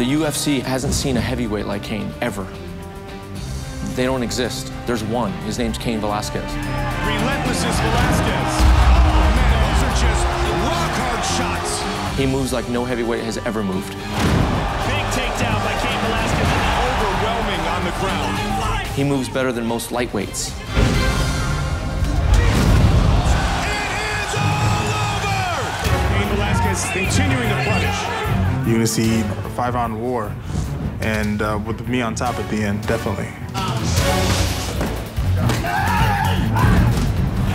The UFC hasn't seen a heavyweight like Cain, ever. They don't exist. There's one. His name's Cain Velasquez. Relentless is Velasquez. Oh, man, those are just rock-hard shots. He moves like no heavyweight has ever moved. Big takedown by Cain Velasquez, overwhelming on the ground. He moves better than most lightweights. It is all over! Cain Velasquez continuing to punish. You're gonna see a 5-round war, and with me on top at the end, definitely.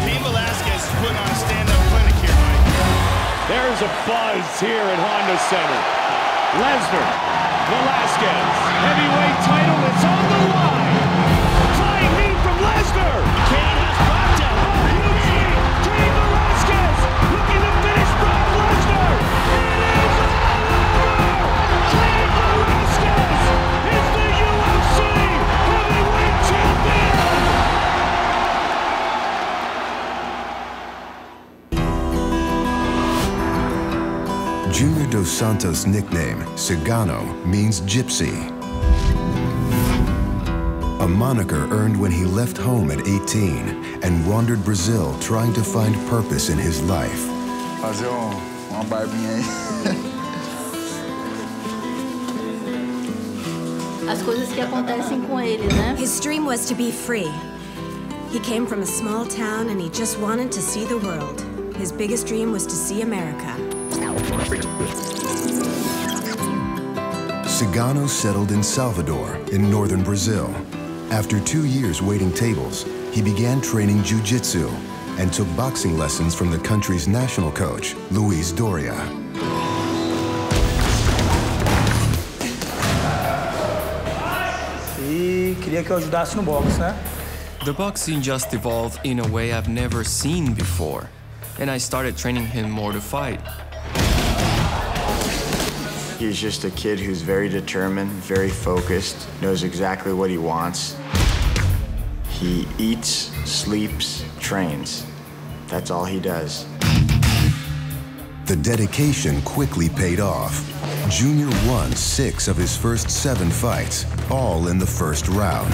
Cain Velasquez is putting on a stand-up clinic here, Mike. There's a buzz here at Honda Center. Lesnar, Velasquez, heavyweight title, it's on the line. Flying knee from Lesnar. Cain has blocked out. Cain Velasquez looking to finish Brock Lesnar. It is all over. Cain Velasquez is the UFC heavyweight champion. Junior Dos Santos' nickname, Cigano, means gypsy. A moniker earned when he left home at 18 and wandered Brazil trying to find purpose in his life. Fazer uma barbinha aí. As coisas que acontecem com ele, né? His dream was to be free. He came from a small town and he just wanted to see the world. His biggest dream was to see America. Cigano settled in Salvador, in northern Brazil. After 2 years waiting tables, he began training jiu-jitsu and took boxing lessons from the country's national coach, Luis Doria. E queria que eu ajudasse no boxe, né? The boxing just evolved in a way I've never seen before, and I started training him more to fight. He's just a kid who's very determined, very focused, knows exactly what he wants. He eats, sleeps, trains. That's all he does. The dedication quickly paid off. Junior won 6 of his first 7 fights, all in the first round.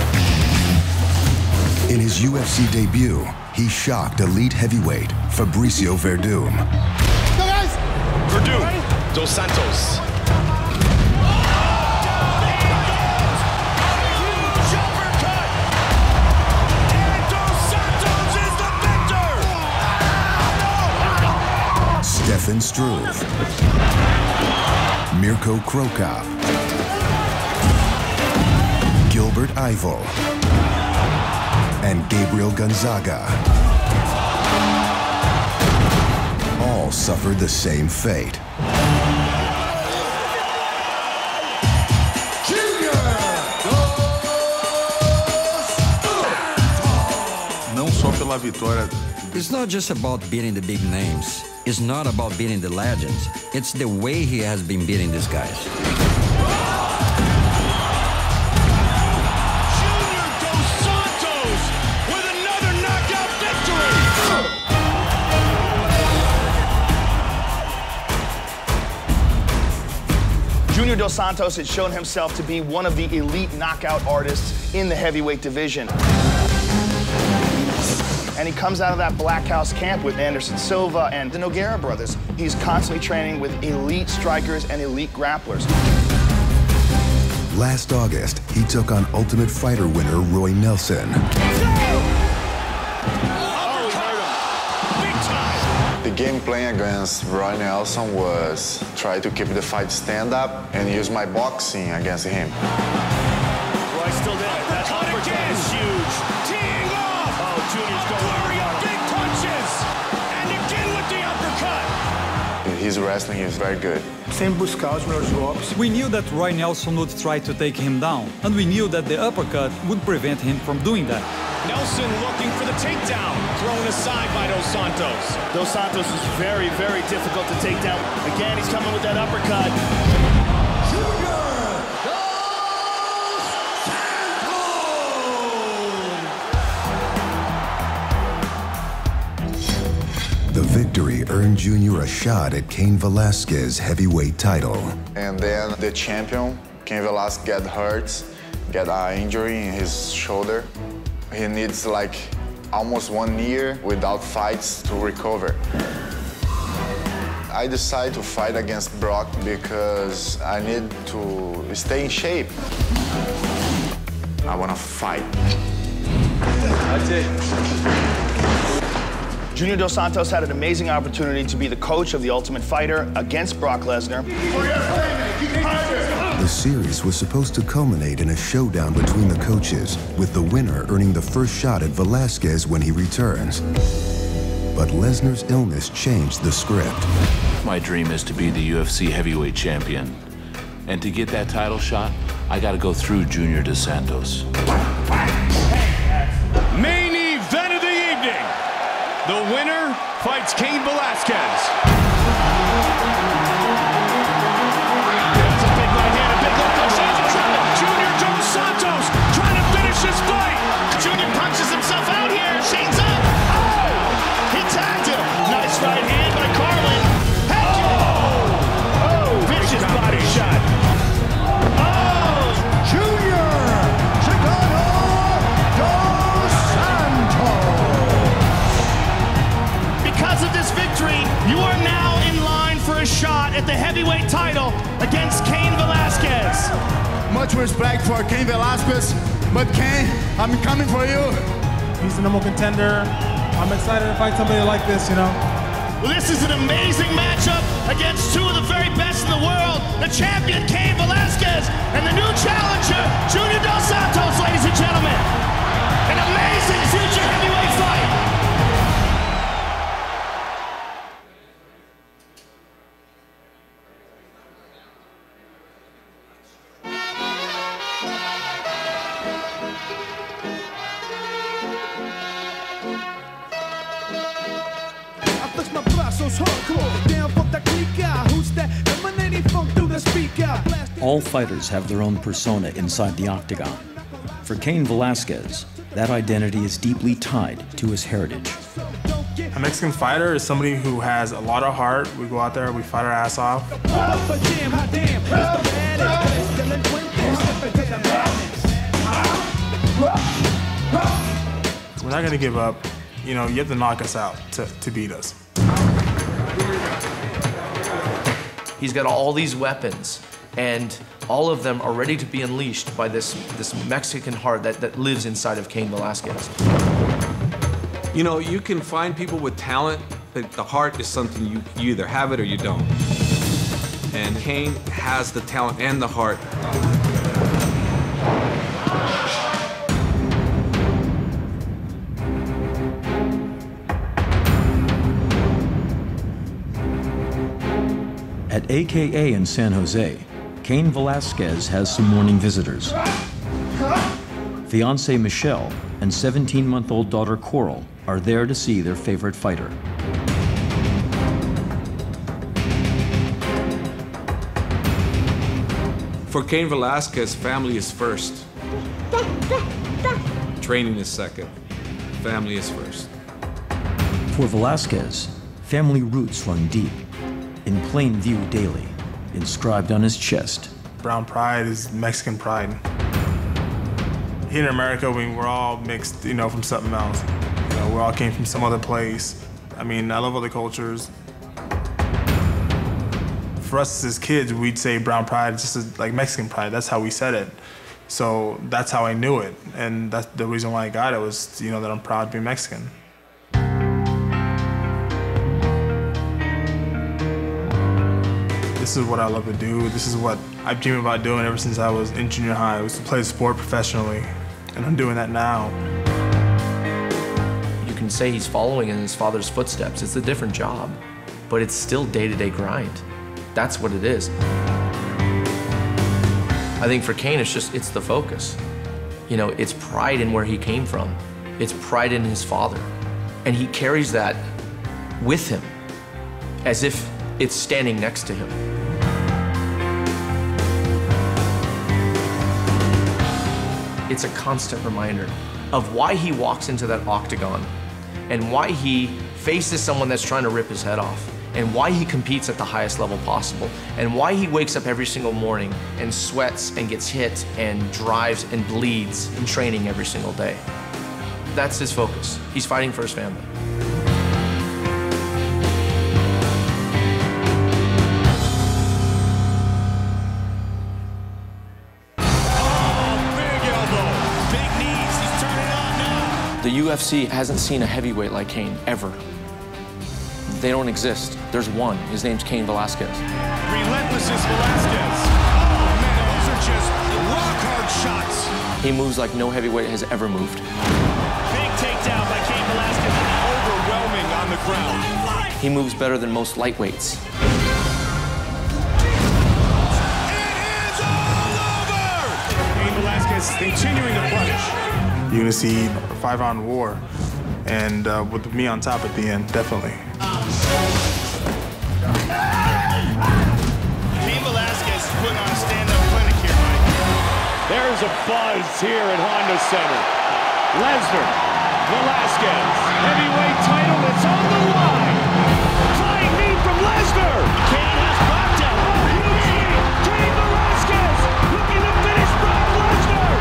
In his UFC debut, he shocked elite heavyweight Fabricio Verdum. Go, guys! Verdum, Dos Santos. Stefan Struve, Mirko Krokop, Gilbert Ivo, and Gabriel Gonzaga. All suffered the same fate. Não só pela vitória. It's not just about beating the big names. It's not about beating the legends. It's the way he has been beating these guys. Junior Dos Santos with another knockout victory! Junior Dos Santos has shown himself to be one of the elite knockout artists in the heavyweight division. And he comes out of that Black House camp with Anderson Silva and the Nogueira brothers. He's constantly training with elite strikers and elite grapplers. Last August, he took on Ultimate Fighter winner Roy Nelson. The game plan against Roy Nelson was try to keep the fight stand up and use my boxing against him. Roy still there. That uppercut is huge. Teeing off. Oh, Junior's going big punches. And again with the uppercut. His wrestling is very good. Sempre buscar os melhores golpes. We knew that Roy Nelson would try to take him down, and we knew that the uppercut would prevent him from doing that. Nelson looking for the takedown, thrown aside by Dos Santos. Dos Santos is very, very difficult to take down. Again, he's coming with that uppercut. The victory earned Junior a shot at Cain Velasquez's heavyweight title. And then the champion, Cain Velasquez, get hurt, get an injury in his shoulder. He needs like almost 1 year without fights to recover. I decided to fight against Brock because I need to stay in shape. I want to fight. That's it. Junior Dos Santos had an amazing opportunity to be the coach of The Ultimate Fighter against Brock Lesnar. The series was supposed to culminate in a showdown between the coaches, with the winner earning the first shot at Velasquez when he returns. But Lesnar's illness changed the script. My dream is to be the UFC heavyweight champion. And to get that title shot, I gotta go through Junior Dos Santos. Main event of the evening. The winner fights Cain Velasquez. That's a big right hand, a big left hook. Junior Dos Santos trying to finish this fight. Junior punches himself out here. Shane's up. Oh! He tagged him. Nice right hand by Carlin. Head kick. Oh! Vicious body shot. Oh! Junior Dos Santos. Because of this victory, you are now in line for a shot at the heavyweight title against Cain Velasquez. Much respect for Cain Velasquez, but Cain, I'm coming for you. He's the number one contender. I'm excited to fight somebody like this, you know. Well, this is an amazing matchup against two of the very best in the world. The champion, Cain Velasquez, and the new challenger, Junior Dos Santos, ladies and gentlemen. An amazing future heavyweight fight. All fighters have their own persona inside the octagon. For Cain Velasquez, that identity is deeply tied to his heritage. A Mexican fighter is somebody who has a lot of heart. We go out there, we fight our ass off. We're not gonna give up. You know, you have to knock us out to beat us. He's got all these weapons, and all of them are ready to be unleashed by this Mexican heart that lives inside of Cain Velasquez. You know, you can find people with talent, but the heart is something you either have it or you don't. And Cain has the talent and the heart. At AKA in San Jose, Cain Velasquez has some morning visitors. Fiancée Michelle and 17-month-old daughter Coral are there to see their favorite fighter. For Cain Velasquez, family is first. Training is second. Family is first. For Velasquez, family roots run deep, in plain view daily, inscribed on his chest. Brown pride is Mexican pride. Here in America, we're all mixed, you know, from something else. You know, we all came from some other place. I mean, I love other cultures. For us as kids, we'd say brown pride just as, like Mexican pride. That's how we said it. So that's how I knew it. And that's the reason why I got it was, you know, that I'm proud to be Mexican. This is what I love to do. This is what I've dreamed about doing ever since I was in junior high, was to play the sport professionally. And I'm doing that now. You can say he's following in his father's footsteps. It's a different job, but it's still day-to-day grind. That's what it is. I think for Cain, it's the focus. You know, it's pride in where he came from. It's pride in his father. And he carries that with him as if it's standing next to him. It's a constant reminder of why he walks into that octagon and why he faces someone that's trying to rip his head off, and why he competes at the highest level possible, and why he wakes up every single morning and sweats and gets hit and drives and bleeds in training every single day. That's his focus. He's fighting for his family. The UFC hasn't seen a heavyweight like Cain, ever. They don't exist. There's one. His name's Cain Velasquez. Relentless is Velasquez. Oh, man, those are just rock-hard shots. He moves like no heavyweight has ever moved. Big takedown by Cain Velasquez, overwhelming on the ground. He moves better than most lightweights. Cain Velasquez continuing to punish. You're gonna see a 5-round war, and with me on top at the end, definitely. Cain Velasquez is putting on a stand-up clinic here, Mike. There's a buzz here at Honda Center. Lesnar, Velasquez, heavyweight title that's on the line. Flying knee from Lesnar. Cain has blocked him. Cain Velasquez looking to finish Brock Lesnar.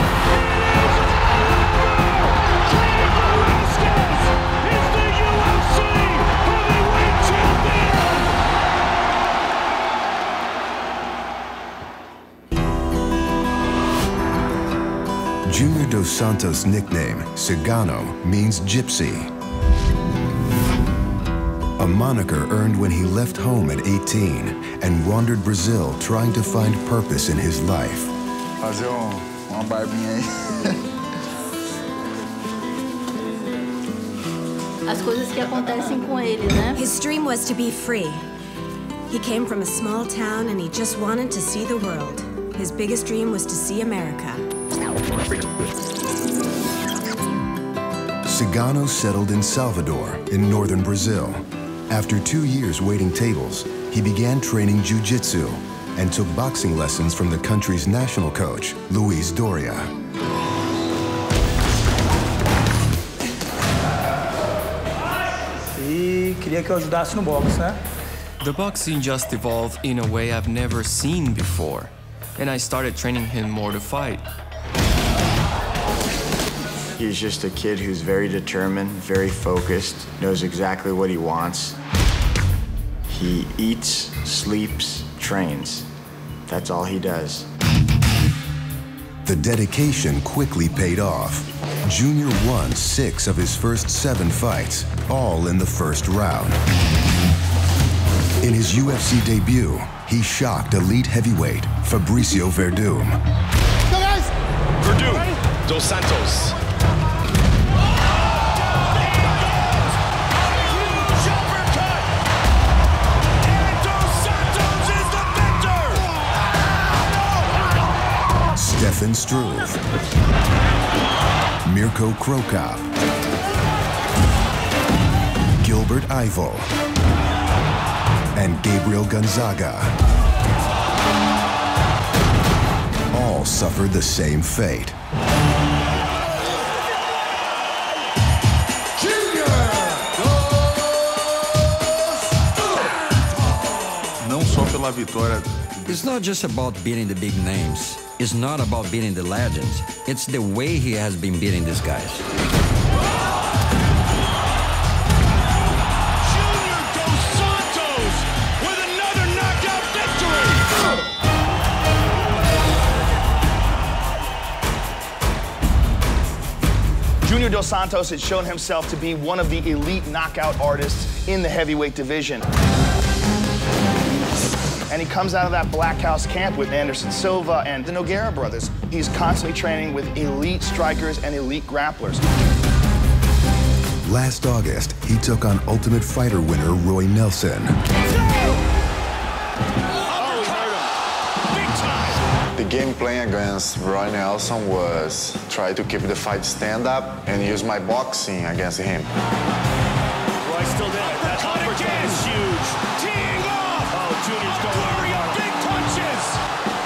Junior Dos Santos' nickname, Cigano, means gypsy. A moniker earned when he left home at 18 and wandered Brazil trying to find purpose in his life. Fazer uma barbinha aí. As coisas que acontecem com ele, né? His dream was to be free. He came from a small town and he just wanted to see the world. His biggest dream was to see America. Cigano settled in Salvador, in northern Brazil. After 2 years waiting tables, he began training jiu-jitsu and took boxing lessons from the country's national coach, Luis Doria. E queria que eu ajudasse no boxe, né? The boxing just evolved in a way I've never seen before, and I started training him more to fight. He's just a kid who's very determined, very focused, knows exactly what he wants. He eats, sleeps, trains. That's all he does. The dedication quickly paid off. Junior won 6 of his first 7 fights, all in the first round. In his UFC debut, he shocked elite heavyweight Fabricio Verdum. Go guys! Verdum, Dos Santos. Stefan Struve, Mirko Krokop, Gilbert Ivel, and Gabriel Gonzaga. All suffered the same fate. Não só pela vitória. It's not just about beating the big names. It's not about beating the legends. It's the way he has been beating these guys. Junior Dos Santos with another knockout victory! Junior Dos Santos has shown himself to be one of the elite knockout artists in the heavyweight division. And he comes out of that Black House camp with Anderson Silva and the Nogueira brothers. He's constantly training with elite strikers and elite grapplers. Last August, he took on Ultimate Fighter winner Roy Nelson. The game plan against Roy Nelson was try to keep the fight stand up and use my boxing against him. Roy still there. That uppercut is huge. Teeing off. Oh, Junior's going over big punches.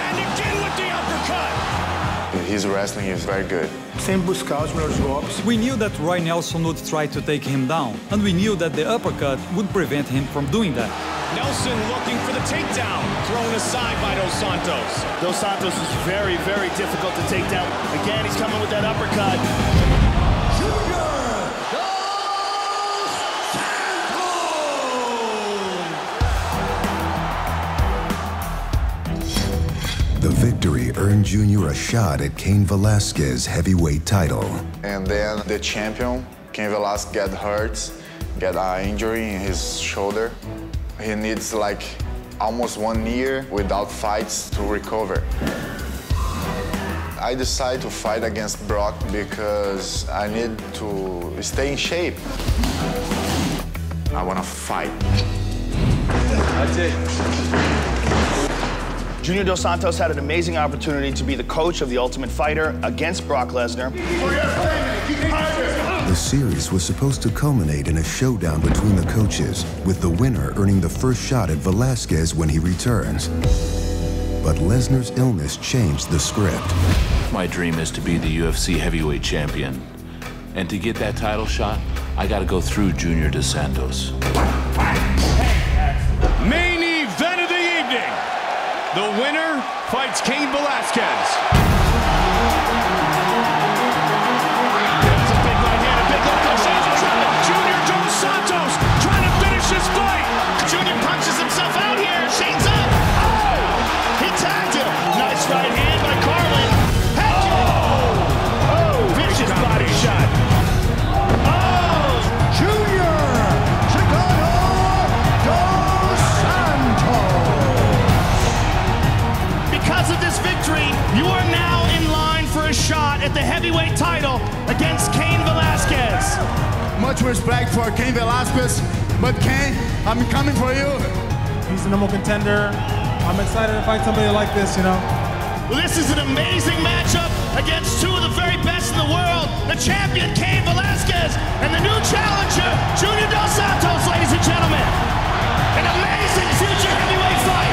And again with the uppercut. He his wrestling is very good. Sem buscar os melhores golpes. We knew that Roy Nelson would try to take him down, and we knew that the uppercut would prevent him from doing that. Nelson looking for the takedown, thrown aside by Dos Santos. Dos Santos is very, very difficult to take down. Again, he's coming with that uppercut. The victory earned Junior a shot at Cain Velasquez's heavyweight title. And then the champion, Cain Velasquez, get hurt, get an injury in his shoulder. He needs like almost 1 year without fights to recover. I decided to fight against Brock because I need to stay in shape. I want to fight. That's it. Junior Dos Santos had an amazing opportunity to be the coach of the Ultimate Fighter against Brock Lesnar. The series was supposed to culminate in a showdown between the coaches, with the winner earning the first shot at Velasquez when he returns. But Lesnar's illness changed the script. My dream is to be the UFC heavyweight champion. And to get that title shot, I gotta go through Junior Dos Santos. Main event of the evening. The winner fights Cain Velasquez. That's a big right hand, a big left hook. Junior Dos Santos trying to finish this fight. Junior punches himself out here. Shane's up. Oh! He tagged him. Nice right hand by Carlin. Head kick. Oh! Vicious body shot. Oh! Junior Dos Santos. Because of this victory, you are now in line for a shot at the heavyweight title against Cain Velasquez. Much respect for Cain Velasquez, but Cain, I'm coming for you. He's the number one contender. I'm excited to fight somebody like this, you know. Well, this is an amazing matchup against two of the very best in the world. The champion, Cain Velasquez, and the new challenger, Junior Dos Santos, ladies and gentlemen. An amazing future heavyweight fight.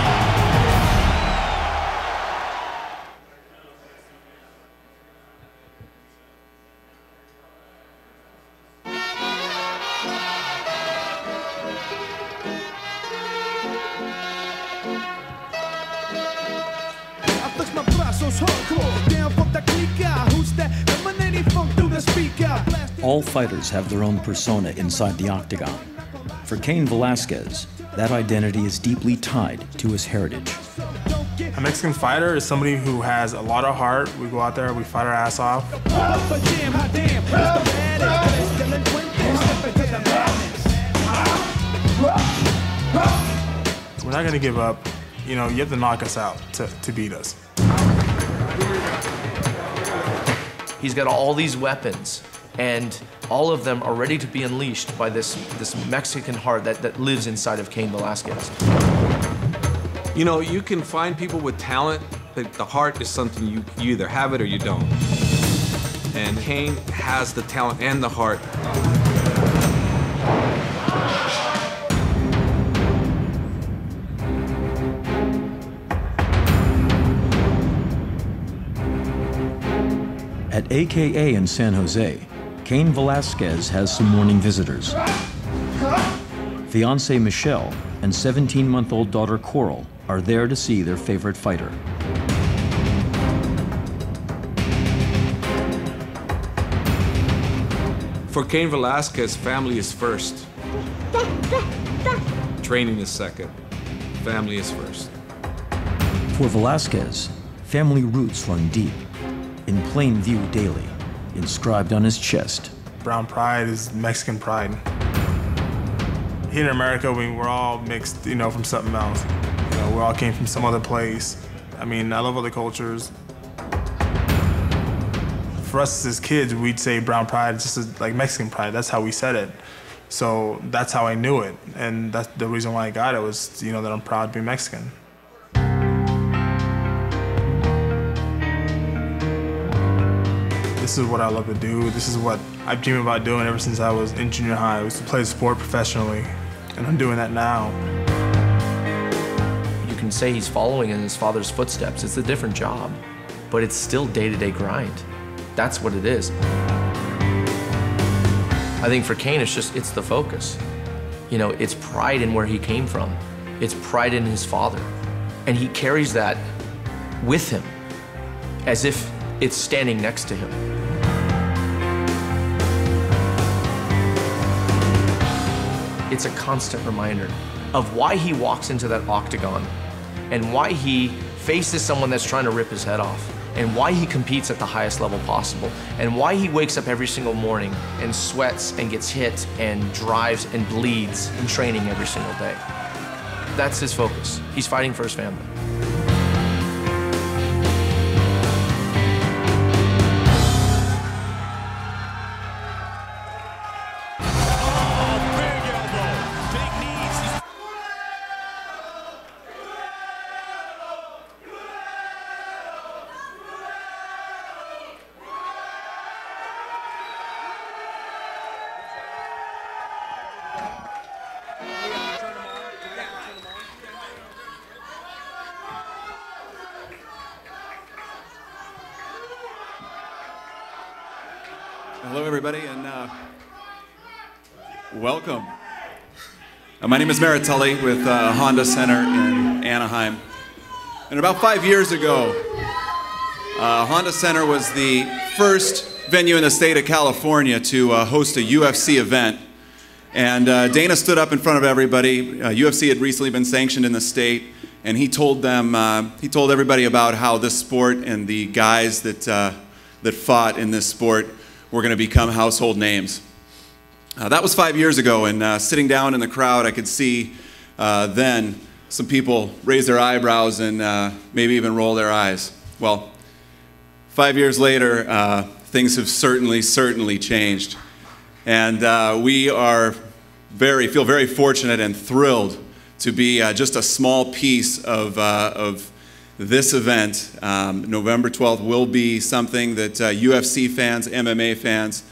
All fighters have their own persona inside the octagon. For Cain Velasquez, that identity is deeply tied to his heritage. A Mexican fighter is somebody who has a lot of heart. We go out there, we fight our ass off. We're not gonna give up. You know, you have to knock us out to beat us. He's got all these weapons, and all of them are ready to be unleashed by this Mexican heart that lives inside of Cain Velasquez. You know, you can find people with talent, but the heart is something you either have it or you don't. And Cain has the talent and the heart. At AKA in San Jose, Cain Velasquez has some morning visitors. Fiancée Michelle and 17-month-old daughter Coral are there to see their favorite fighter. For Cain Velasquez, family is first. Training is second. Family is first. For Velasquez, family roots run deep, in plain view daily, inscribed on his chest. Brown pride is Mexican pride. Here in America, we're all mixed, you know, from something else. You know, we all came from some other place. I mean, I love other cultures. For us as kids, we'd say brown pride, just as, like Mexican pride. That's how we said it. So that's how I knew it. And that's the reason why I got it was, you know, that I'm proud to be Mexican. This is what I love to do. This is what I've dreamed about doing ever since I was in junior high, was to play the sport professionally. And I'm doing that now. You can say he's following in his father's footsteps. It's a different job, but it's still day-to-day grind. That's what it is. I think for Kane, it's the focus. You know, it's pride in where he came from. It's pride in his father. And he carries that with him as if it's standing next to him. It's a constant reminder of why he walks into that octagon and why he faces someone that's trying to rip his head off, and why he competes at the highest level possible, and why he wakes up every single morning and sweats and gets hit and drives and bleeds in training every single day. That's his focus. He's fighting for his family. Hello, everybody, and welcome. My name is Merritt Tully with Honda Center in Anaheim. And about 5 years ago, Honda Center was the first venue in the state of California to host a UFC event. And Dana stood up in front of everybody. UFC had recently been sanctioned in the state, and he told everybody about how this sport and the guys that fought in this sport were going to become household names. That was 5 years ago, and sitting down in the crowd, I could see then some people raise their eyebrows and maybe even roll their eyes. Well, 5 years later, things have certainly changed. And we are feel very fortunate and thrilled to be just a small piece of this event. November 12th will be something that UFC fans, MMA fans,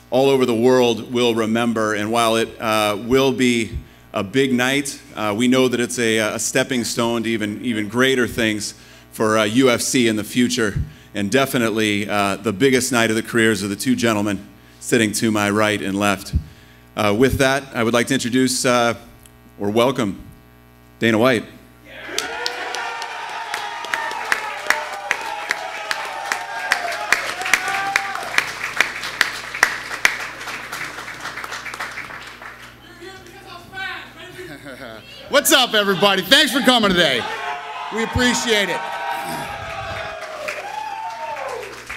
all over the world will remember. And while it will be a big night, we know that it's a stepping stone to even greater things for UFC in the future. And definitely the biggest night of the careers of the two gentlemen sitting to my right and left. With that, I would like to introduce or welcome Dana White. What's up, everybody? Thanks for coming today. We appreciate it.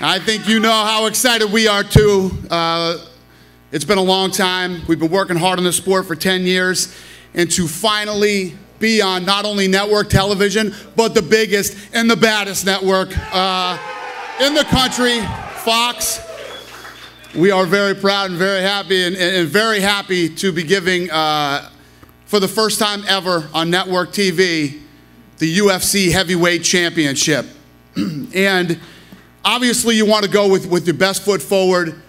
I think you know how excited we are, too. It's been a long time. We've been working hard on this sport for 10 years. And to finally be on not only network television, but the biggest and the baddest network in the country, Fox. We are very proud and very happy, and very happy to be giving, for the first time ever on network TV, the UFC Heavyweight Championship. And obviously you want to go with your best foot forward,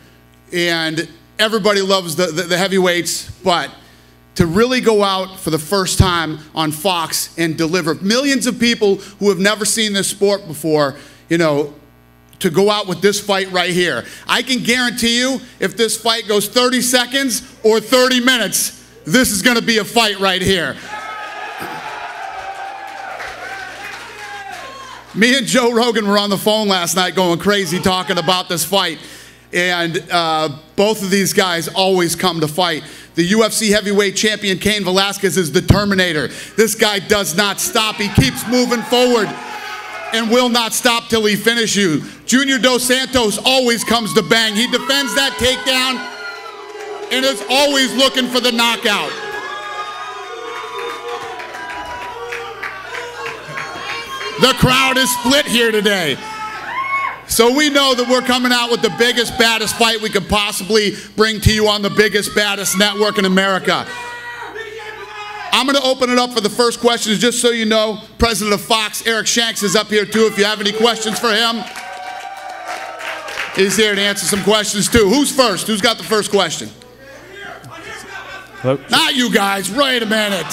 and everybody loves the heavyweights, but to really go out for the first time on Fox and deliver millions of people who have never seen this sport before, you know, to go out with this fight right here. I can guarantee you, if this fight goes 30 seconds or 30 minutes, this is going to be a fight right here. Me and Joe Rogan were on the phone last night going crazy talking about this fight. And both of these guys always come to fight. The UFC heavyweight champion, Cain Velasquez, is the Terminator. This guy does not stop. He keeps moving forward and will not stop till he finishes you. Junior Dos Santos always comes to bang. He defends that takedown and is always looking for the knockout. The crowd is split here today. So we know that we're coming out with the biggest, baddest fight we could possibly bring to you on the biggest, baddest network in America. I'm going to open it up for the first questions. Just so you know, President of Fox, Eric Shanks, is up here too. If you have any questions for him, he's here to answer some questions too. Who's first? Who's got the first question? Hello? Not you guys. Wait a minute.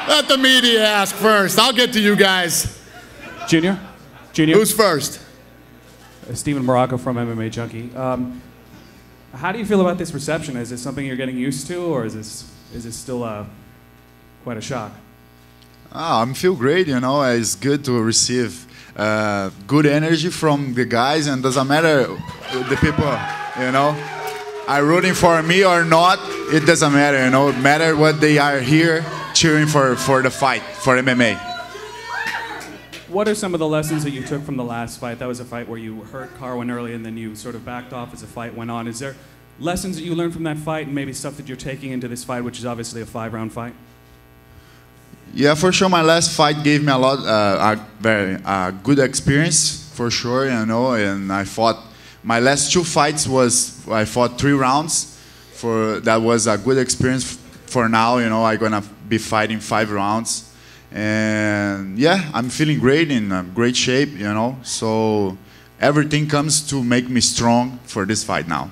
Let the media ask first. I'll get to you guys. Junior? Who's first? Steven Morocco from MMA Junkie. How do you feel about this reception? Is this something you're getting used to, or is this still quite a shock? I feel great, you know. It's good to receive good energy from the guys, and doesn't matter the people, you know, are rooting for me or not. It doesn't matter, you know. It matters what they are here cheering for the fight, for MMA. What are some of the lessons that you took from the last fight? That was a fight where you hurt Carwin early and then you sort of backed off as the fight went on. Is there lessons that you learned from that fight and maybe stuff that you're taking into this fight, which is obviously a 5-round fight? Yeah, for sure. My last fight gave me a lot, a very good experience, for sure, you know. And I fought, my last 2 fights I fought 3 rounds. That was a good experience. For now, you know, I'm gonna be fighting 5 rounds. And yeah, I'm feeling great, in great shape, you know. So everything comes to make me strong for this fight now.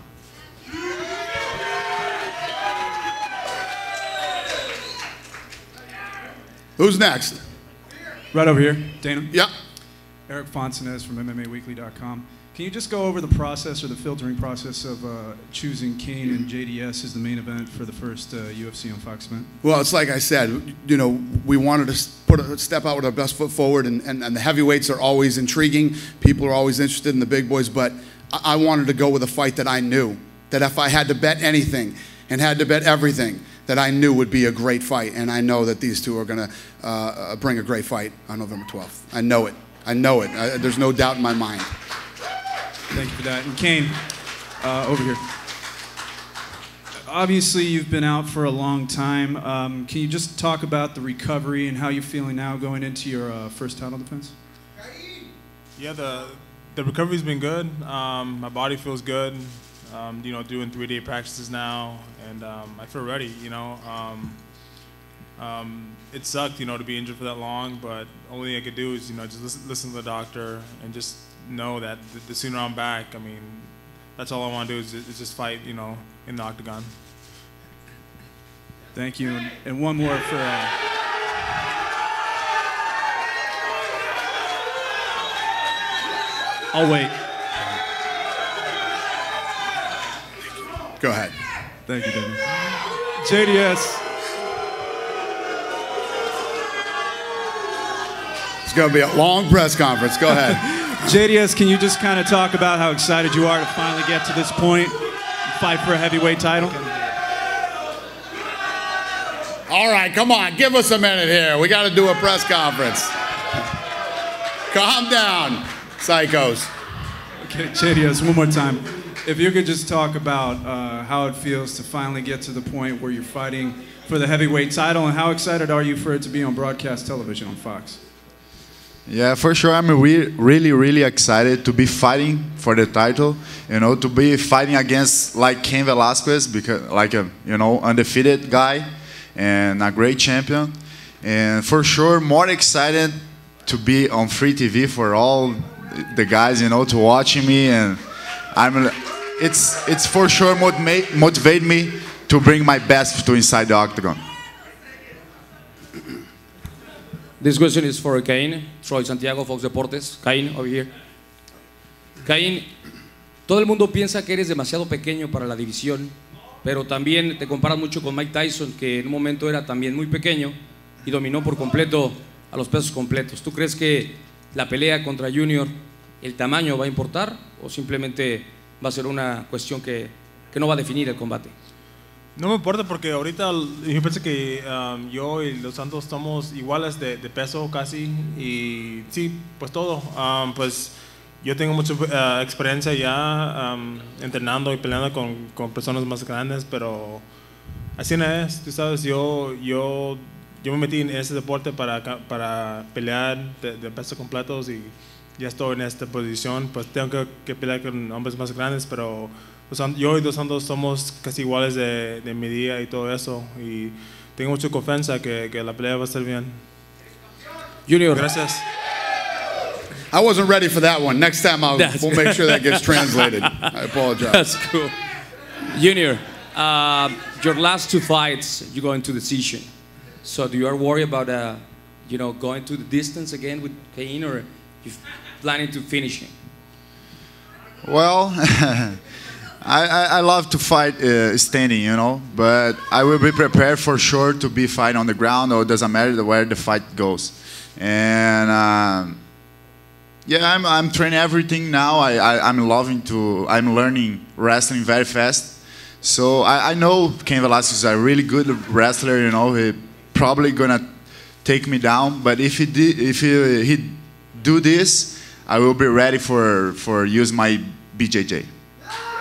Who's next? Right over here. Dana? Yeah. Eric Fontanez from MMAweekly.com. Can you just go over the process or the filtering process of choosing Kane and JDS as the main event for the first UFC on Fox event? Well, it's like I said, you know, we wanted to step out with our best foot forward, and the heavyweights are always intriguing. People are always interested in the big boys, but I wanted to go with a fight that I knew, that if I had to bet anything and had to bet everything, that I knew would be a great fight. And I know that these two are going to bring a great fight on November 12th. I know it. I know it. There's no doubt in my mind. Thank you for that. And Kane, over here. Obviously, you've been out for a long time. Can you just talk about the recovery and how you're feeling now going into your first title defense? Yeah, the recovery's been good. My body feels good. You know, doing 3-day practices now, and I feel ready. You know, it sucked, you know, to be injured for that long, but only thing I could do is, you know, just listen to the doctor and just know that the sooner I'm back, I mean, that's all I want to do is just fight, you know, in the octagon. Thank you. And one more for... I'll wait. Go ahead. Thank you, Danny. JDS. It's going to be a long press conference. Go ahead. JDS, can you just kind of talk about how excited you are to finally get to this point and fight for a heavyweight title? All right, come on. Give us a minute here. We got to do a press conference. Calm down, psychos. Okay, JDS, one more time. If you could just talk about how it feels to finally get to the point where you're fighting for the heavyweight title, and how excited are you for it to be on broadcast television on Fox? Yeah, for sure. I'm really, really excited to be fighting for the title. You know, to be fighting against like Cain Velasquez, because like a, you know, undefeated guy and a great champion. And for sure, more excited to be on free TV for all the guys, you know, to watching me, and it's for sure motivate me to bring my best to inside the octagon. This question is for Cain, Troy Santiago, Fox Deportes. Cain, over here. Cain, todo el mundo piensa que eres demasiado pequeño para la división, pero también te comparas mucho con Mike Tyson, que en un momento era también muy pequeño y dominó por completo a los pesos completos. ¿Tú crees que la pelea contra Junior, el tamaño va a importar o simplemente va a ser una cuestión que no va a definir el combate? No me importa, porque ahorita yo pienso que yo y los Santos estamos iguales de peso casi, y sí, pues todo. Pues yo tengo mucha experiencia ya entrenando y peleando con personas más grandes, pero así no es, tú sabes, yo me metí en ese deporte para pelear de pesos completos, y ya estoy en esta posición. Pues tengo que pelear con hombres más grandes, pero yo y Dos Santos somos casi iguales de medida y todo eso, y tengo mucha confianza que la pelea va a estar bien. Junior. Gracias. I wasn't ready for that one. Next time we'll make sure that gets translated. I apologize. That's cool. Junior, your last 2 fights, you go into decision. So do you are worried about you know, going to the distance again with Cain, or you planning to finish him? Well, I love to fight standing, you know, but I will be prepared for sure to be fight on the ground, or it doesn't matter where the fight goes. And yeah, I'm training everything now. I'm learning wrestling very fast. So I know Cain Velasquez is a really good wrestler, you know, he probably gonna take me down, but if he do this, I will be ready for use my BJJ.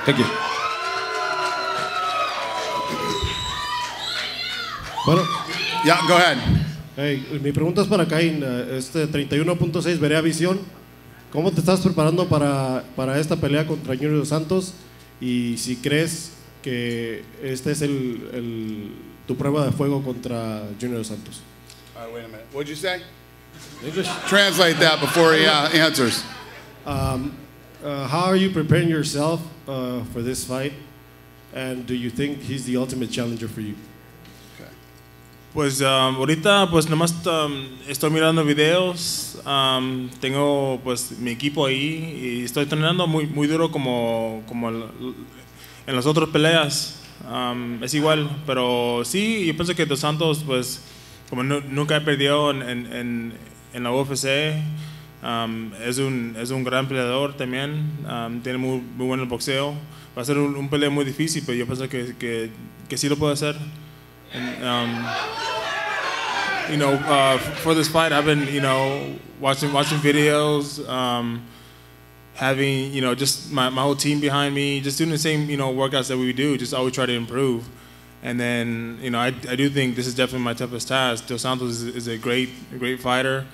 Thank you. Bueno, yeah, go ahead. Hey, mi pregunta es para Cain. 31.6 Berea Visión. ¿Cómo te estás preparando para esta pelea contra Junior Dos Santos? Y si crees que este es tu prueba de fuego contra Junior Dos Santos. All right, wait a minute. What'd you say? English? Translate that before he answers. How are you preparing yourself for this fight? And do you think he's the ultimate challenger for you? Pues ahorita pues nomás estoy mirando videos, tengo pues mi equipo ahí y estoy entrenando muy duro como en las otras peleas, es igual, pero sí, yo pienso que Dos Santos pues como nunca he perdido en la UFC, es un gran peleador también, tiene muy buen el boxeo, va a ser un pelea muy difícil, pero yo pienso que sí lo puede hacer. And, you know, for this fight, I've been, you know, watching videos, having, you know, just my whole team behind me, just doing the same, you know, workouts that we do, just always try to improve. And then, you know, I do think this is definitely my toughest task. Dos Santos is a great fighter.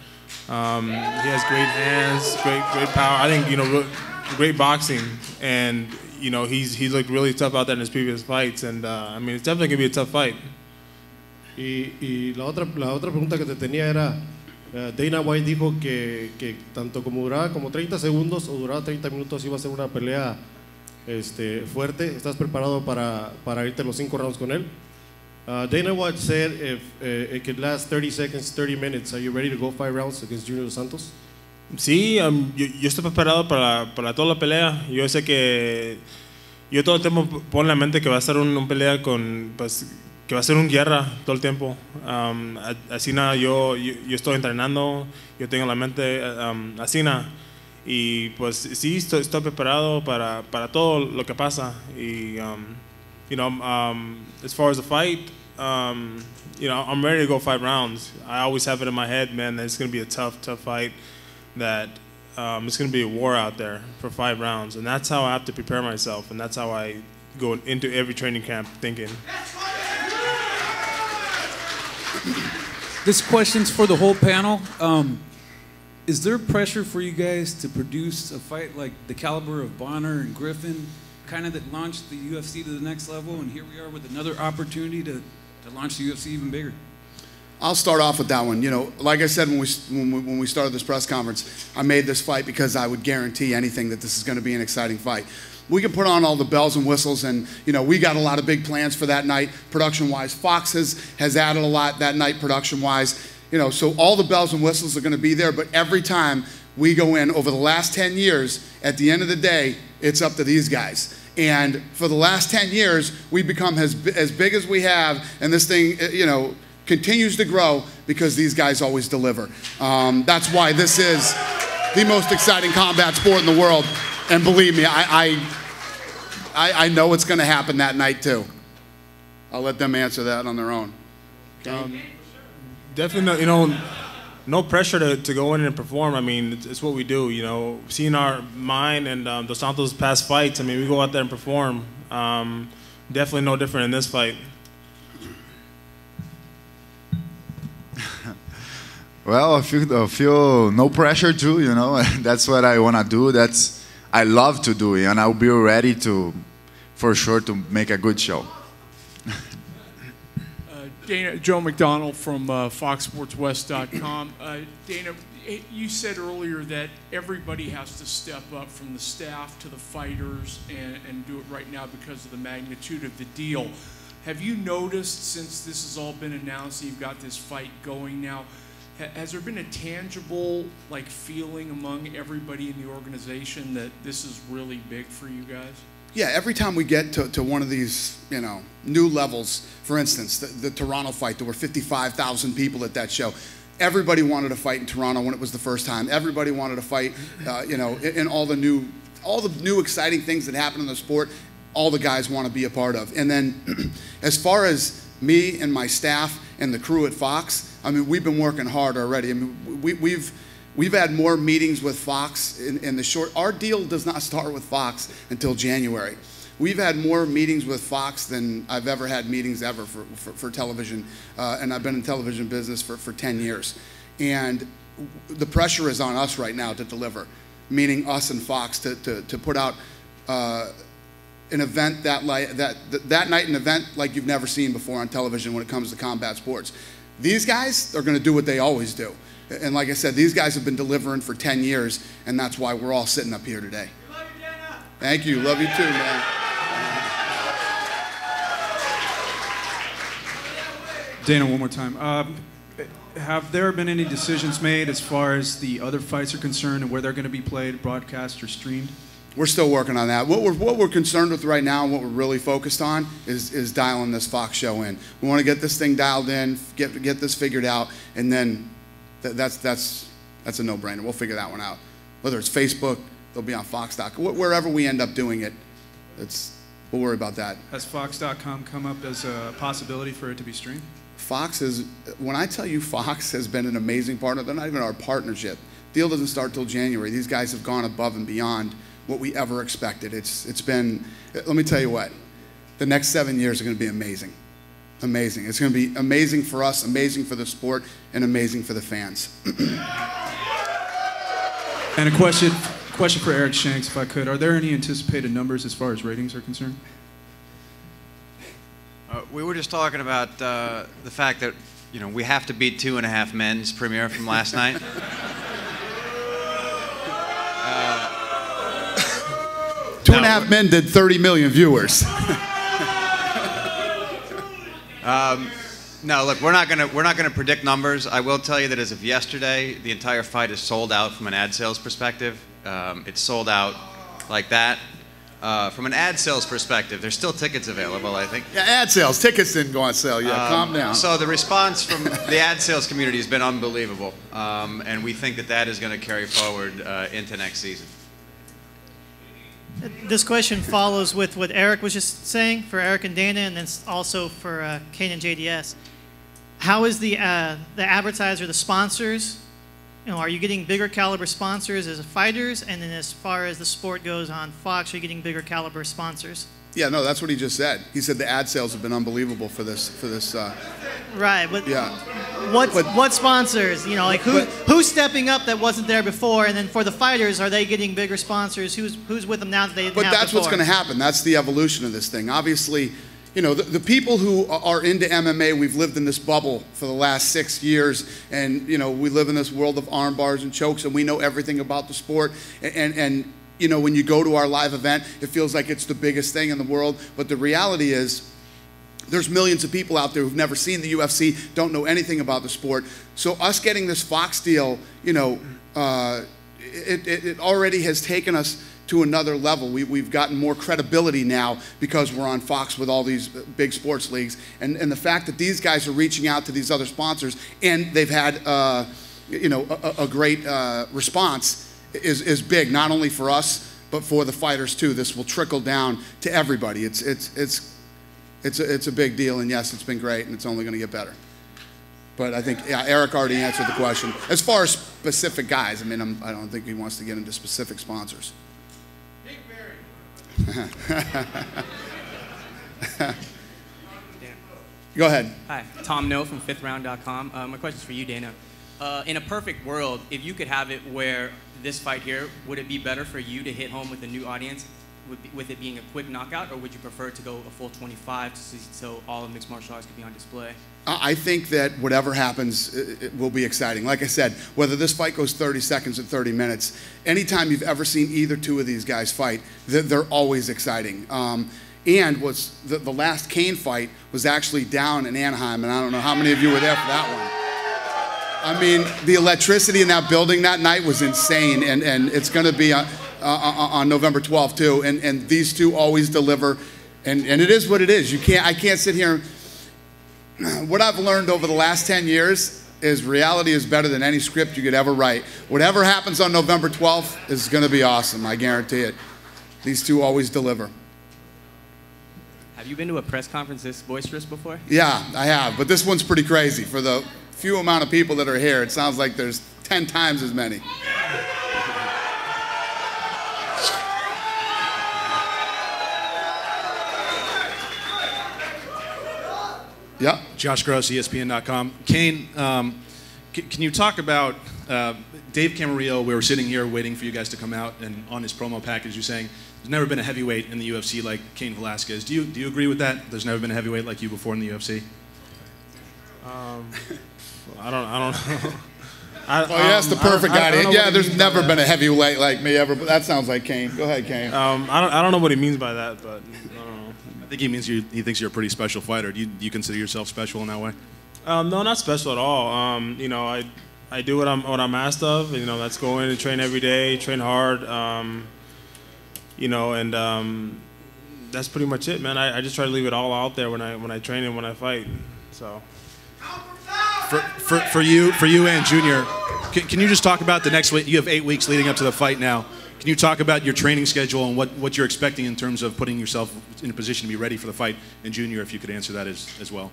He has great hands, great power. I think, you know, great boxing, and you know, he's looked really tough out there in his previous fights, and I mean, it's definitely gonna be a tough fight. Y la otra pregunta que te tenía era, Dana White dijo que tanto como duraba como 30 segundos o duraba 30 minutos iba a ser una pelea fuerte. ¿Estás preparado para irte los 5 rounds con él? Dana White said if it could last 30 seconds, 30 minutes, are you ready to go 5 rounds against Junior Dos Santos? Sí, yo estoy preparado para toda la pelea. Yo sé que yo todo el tiempo pongo en la mente que va a ser una pelea que va a ser una guerra todo el tiempo. Así nada, yo estoy entrenando, yo tengo la mente así nada. Y pues sí, estoy preparado para todo lo que pasa. Y, you know, as far as the fight, you know, I'm ready to go 5 rounds. I always have it in my head, man, that it's going to be a tough fight, that it's going to be a war out there for 5 rounds. And that's how I have to prepare myself, and that's how I go into every training camp thinking. This question's for the whole panel. Is there pressure for you guys to produce a fight like the caliber of Bonner and Griffin, kind of that launched the UFC to the next level, and here we are with another opportunity to launch the UFC even bigger? I'll start off with that one. You know, like I said when we started this press conference, I made this fight because I would guarantee anything that this is going to be an exciting fight. We can put on all the bells and whistles, and you know, we got a lot of big plans for that night, production-wise. Fox has added a lot that night, production-wise. You know, so all the bells and whistles are going to be there. But every time we go in, over the last 10 years, at the end of the day, it's up to these guys. And for the last 10 years, we've become as big as we have, and this thing, you know, continues to grow because these guys always deliver. That's why this is the most exciting combat sport in the world. And believe me, I know it's going to happen that night too. I'll let them answer that on their own. Definitely, you know, no pressure to go in and perform. I mean, it's what we do. You know, seeing mine and Dos Santos' past fights. I mean, we go out there and perform. Definitely no different in this fight. Well, I feel no pressure too. You know, that's what I want to do. I love to do it, and I'll be ready for sure to make a good show. Joe McDonald from FoxSportsWest.com. Dana, you said earlier that everybody has to step up from the staff to the fighters and do it right now because of the magnitude of the deal. Have you noticed, since this has all been announced, you've got this fight going now, Has there been a tangible like feeling among everybody in the organization that this is really big for you guys? Yeah, every time we get to one of these, you know, new levels, for instance, the Toronto fight, there were 55,000 people at that show. Everybody wanted to fight in Toronto when it was the first time. Everybody wanted to fight, you know, in all the new exciting things that happen in the sport. All the guys want to be a part of. And then, as far as me and my staff and the crew at Fox, I mean, we've been working hard already. I mean, we've had more meetings with Fox in the short. Our deal does not start with Fox until January. We've had more meetings with Fox than I've ever had meetings ever for television, and I've been in television business for 10 years. And the pressure is on us right now to deliver, meaning us and Fox to put out an event that night, an event like you've never seen before on television when it comes to combat sports. These guys are going to do what they always do. And like I said, these guys have been delivering for 10 years, and that's why we're all sitting up here today. Love you, Dana. Thank you. Love you too, man. Dana, one more time. Have there been any decisions made as far as the other fights are concerned and where they're going to be played, broadcast, or streamed? We're still working on that. What we're concerned with right now and what we're really focused on is dialing this Fox show in. We want to get this thing dialed in, get this figured out, and then that's a no-brainer. We'll figure that one out. Whether it's Facebook, they'll be on Fox.com. Wherever we end up doing it, we'll worry about that. Has Fox.com come up as a possibility for it to be streamed? Fox is, when I tell you Fox has been an amazing partner, they're not even our partnership. Deal doesn't start till January. These guys have gone above and beyond what we ever expected. It's been, let me tell you what, the next 7 years are going to be amazing. Amazing. It's going to be amazing for us, amazing for the sport, and amazing for the fans. And a question for Eric Shanks, if I could. Are there any anticipated numbers as far as ratings are concerned? We were just talking about the fact that, you know, we have to beat 2.5 Men's premiere from last night. 2.5 Men did 30 million viewers. No, look, we're not gonna predict numbers. I will tell you that as of yesterday, the entire fight is sold out from an ad sales perspective. It's sold out like that. From an ad sales perspective, there's still tickets available, I think. Yeah, ad sales. Tickets didn't go on sale yet. Calm down. So the response from the ad sales community has been unbelievable, and we think that is going to carry forward into next season. This question follows with what Eric was just saying for Eric and Dana, and then also for Kane and JDS. How is the advertiser, the sponsors? You know, are you getting bigger caliber sponsors as fighters? And then as far as the sport goes on Fox, are you getting bigger caliber sponsors? Yeah, no, that's what he just said. He said the ad sales have been unbelievable for this. Right, but yeah. What sponsors? You know, like who's stepping up that wasn't there before? And then for the fighters, are they getting bigger sponsors? Who's with them now that they didn't have before? But that's what's going to happen. That's the evolution of this thing. Obviously, you know, the people who are into MMA, we've lived in this bubble for the last 6 years, and you know, we live in this world of arm bars and chokes, and we know everything about the sport. And you know, when you go to our live event, it feels like it's the biggest thing in the world. But the reality is, there's millions of people out there who've never seen the UFC, don't know anything about the sport. So us getting this Fox deal, you know, it already has taken us to another level. We've gotten more credibility now because we're on Fox with all these big sports leagues. And the fact that these guys are reaching out to these other sponsors and they've had, you know, a great response is big, not only for us, but for the fighters too. This will trickle down to everybody. It's a big deal, and yes, it's been great, and it's only going to get better. But I think, yeah, Eric already answered the question. As far as specific guys, I mean, I don't think he wants to get into specific sponsors. Go ahead. Hi, Tom No from FifthRound.com. My question's for you, Dana. In a perfect world, if you could have it where this fight here, would it be better for you to hit home with a new audience with it being a quick knockout, or would you prefer to go a full 25 so all of mixed martial arts could be on display? I think that whatever happens, it will be exciting. Like I said, whether this fight goes 30 seconds or 30 minutes, anytime you've ever seen either two of these guys fight, they're always exciting. And the last Kane fight was actually down in Anaheim, and I don't know how many of you were there for that one. I mean, the electricity in that building that night was insane, and it's going to be on November 12th too. And these two always deliver, and it is what it is. I can't sit here. What I've learned over the last 10 years is reality is better than any script you could ever write. Whatever happens on November 12th is going to be awesome. I guarantee it. These two always deliver. Have you been to a press conference this boisterous before? Yeah, I have, but this one's pretty crazy. For the few amount of people that are here, it sounds like there's 10 times as many. Yeah. Josh Gross, ESPN.com. Kane, can you talk about Dave Camarillo? We were sitting here waiting for you guys to come out, and on his promo package, you're saying there's never been a heavyweight in the UFC like Cain Velasquez. Do you agree with that? There's never been a heavyweight like you before in the UFC. I don't know. That's the perfect guy. Yeah, there's never been a heavyweight like me ever. But that sounds like Kane. Go ahead, Kane. I don't know what he means by that, but I don't know. I think he means he thinks you're a pretty special fighter. Do you consider yourself special in that way? No, not special at all. You know, I do what I'm asked of. You know, that's go in and train every day, train hard. You know, and that's pretty much it, man. I just try to leave it all out there when I train and when I fight. So. For you and Junior, can you just talk about the next week? You have 8 weeks leading up to the fight now. Can you talk about your training schedule and what you're expecting in terms of putting yourself in a position to be ready for the fight? And Junior, if you could answer that as well.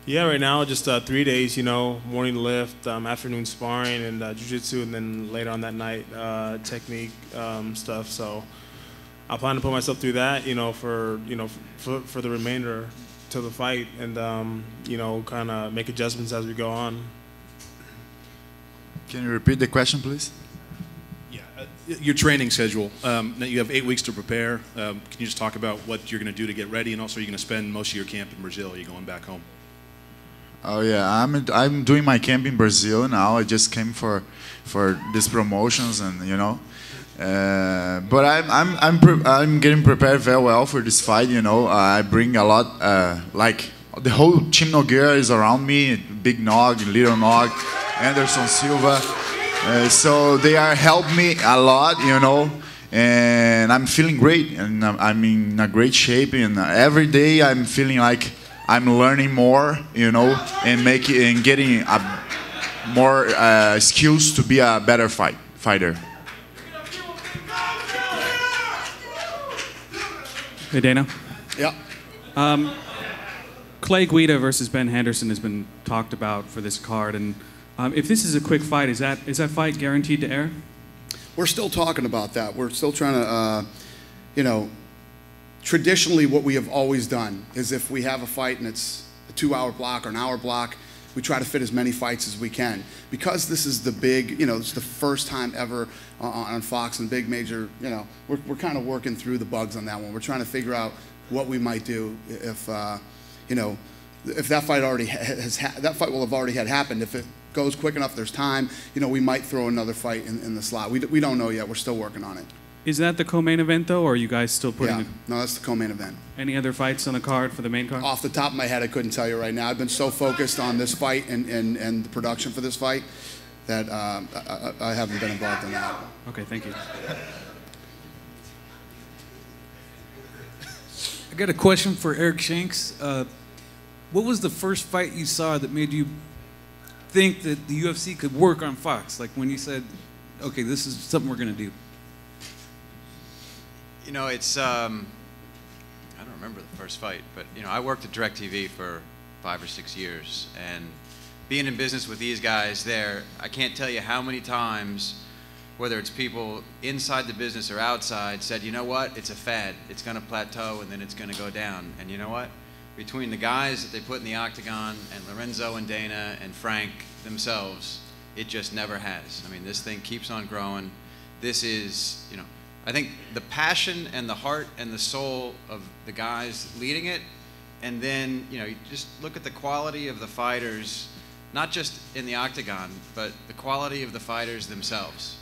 Yeah, right now just 3 days, you know, morning lift, afternoon sparring and jiu-jitsu, and then later on that night technique stuff. So I plan to put myself through that, you know, for the remainder to the fight, and you know, kind of make adjustments as we go on. Can you repeat the question, please? Yeah, your training schedule. You have 8 weeks to prepare. Can you just talk about what you're going to do to get ready, and also you're going to spend most of your camp in Brazil? Are you going back home? Oh yeah, I'm doing my camp in Brazil now. I just came for these promotions, and you know. But I'm getting prepared very well for this fight. You know, I bring a lot. Like the whole Team Nogueira is around me. Big Nog, Little Nog, Anderson Silva. So they are helping me a lot. You know, and I'm feeling great, and I'm in a great shape. And every day I'm feeling like I'm learning more. You know, and getting more skills to be a better fighter. Hey, Dana. Yeah. Clay Guida versus Ben Henderson has been talked about for this card, and if this is a quick fight, is that fight guaranteed to air? We're still talking about that. We're still trying to, you know, traditionally what we have always done is if we have a fight and it's a 2-hour block or an hour block, we try to fit as many fights as we can. Because this is the big, you know, it's the first time ever on Fox and big major, you know, we're kind of working through the bugs on that one. We're trying to figure out what we might do if, you know, if that fight already that fight will have already happened. If it goes quick enough, there's time, you know, we might throw another fight in the slot. We don't know yet. We're still working on it. Is that the co-main event, though, or are you guys still putting it? No, that's the co-main event. Any other fights on the card for the main card? Off the top of my head, I couldn't tell you right now. I've been so focused on this fight and the production for this fight that I haven't been involved in that. Okay, thank you. I got a question for Eric Shanks. What was the first fight you saw that made you think that the UFC could work on Fox? Like when you said, okay, this is something we're going to do. You know, it's, I don't remember the first fight, but, you know, I worked at DirecTV for 5 or 6 years, and being in business with these guys there, I can't tell you how many times, whether it's people inside the business or outside, said, you know what, it's a fad. It's going to plateau, and then it's going to go down. And you know what? Between the guys that they put in the octagon and Lorenzo and Dana and Frank themselves, it just never has. I mean, this thing keeps on growing. This is, you know, I think the passion and the heart and the soul of the guys leading it, and then, you know, you just look at the quality of the fighters, not just in the octagon, but the quality of the fighters themselves.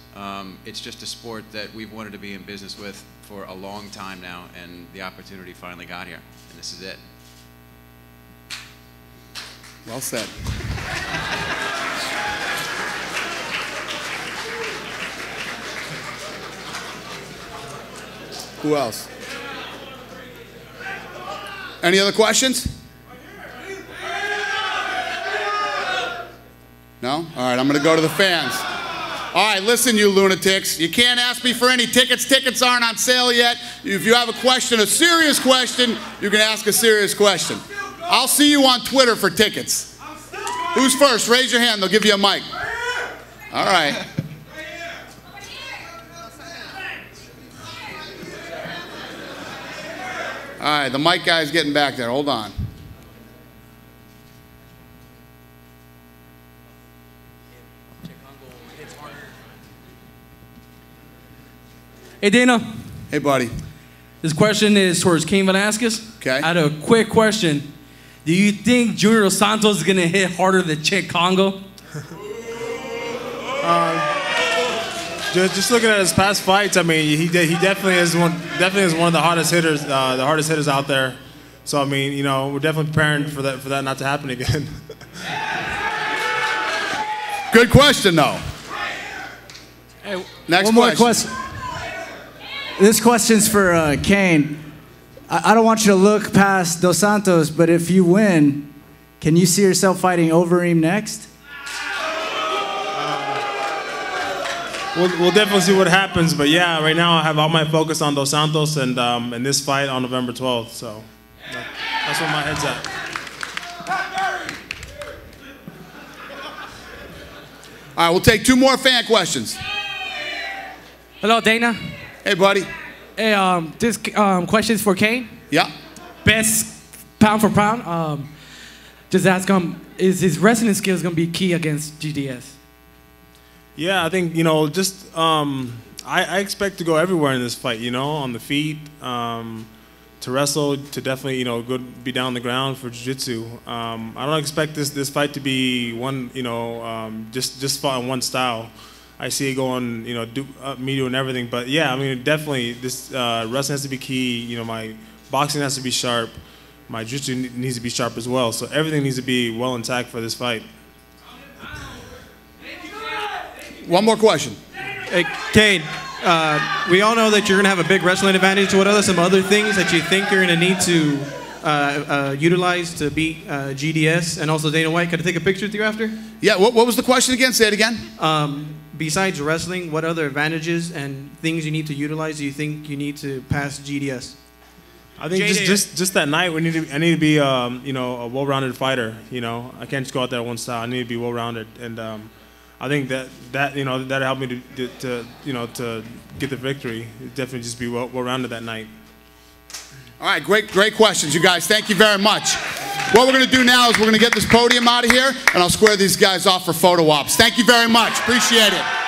It's just a sport that we've wanted to be in business with for a long time now, and the opportunity finally got here, and this is it. Well said. Who else? Any other questions? No? All right, I'm going to go to the fans. All right, listen, you lunatics. You can't ask me for any tickets. Tickets aren't on sale yet. If you have a question, a serious question, you can ask a serious question. I'll see you on Twitter for tickets. Who's first? Raise your hand. They'll give you a mic. All right. All right, the mic guy's getting back there. Hold on. Hey, Dana. Hey, buddy. This question is towards Cain Velasquez. Okay. I had a quick question. Do you think Junior Dos Santos is going to hit harder than Chick Congo? Just looking at his past fights, I mean, he definitely is one of the hardest hitters out there. So I mean, you know, we're definitely preparing for that not to happen again. Good question, though. Hey, Next one more question. This question's for Cain. I don't want you to look past Dos Santos, but if you win, can you see yourself fighting Overeem next? We'll definitely see what happens, but yeah, right now I have all my focus on Dos Santos and this fight on November 12th. So that's where my head's at. All right, we'll take 2 more fan questions. Hello, Dana. Hey, buddy. Hey, this question's for Cain. Yeah. Best pound for pound. Just ask him, is his wrestling skills going to be key against GDS? Yeah, I think, you know, just I expect to go everywhere in this fight, you know, on the feet, to wrestle, to definitely, you know, be down on the ground for jiu-jitsu. I don't expect this fight to be one, you know, just fought in one style. I see it going, you know, me doing everything. But yeah, I mean, definitely this wrestling has to be key. You know, my boxing has to be sharp. My jiu-jitsu needs to be sharp as well. So everything needs to be well intact for this fight. One more question. Hey, Cain, we all know that you're going to have a big wrestling advantage. What are some other things that you think you're going to need to utilize to beat GDS? And also Dana White, can I take a picture with you after? Yeah, what was the question again? Say it again. Besides wrestling, what other advantages and things you need to utilize do you think you need to pass GDS? I think just that night I need to be you know, a well-rounded fighter. You know, I can't just go out there one style. I need to be well-rounded, and I think that you know, that helped me to you know, to get the victory. Definitely just be well-rounded that night. All right, great questions, you guys. Thank you very much. What we're going to do now is we're going to get this podium out of here, and I'll square these guys off for photo ops. Thank you very much. Appreciate it.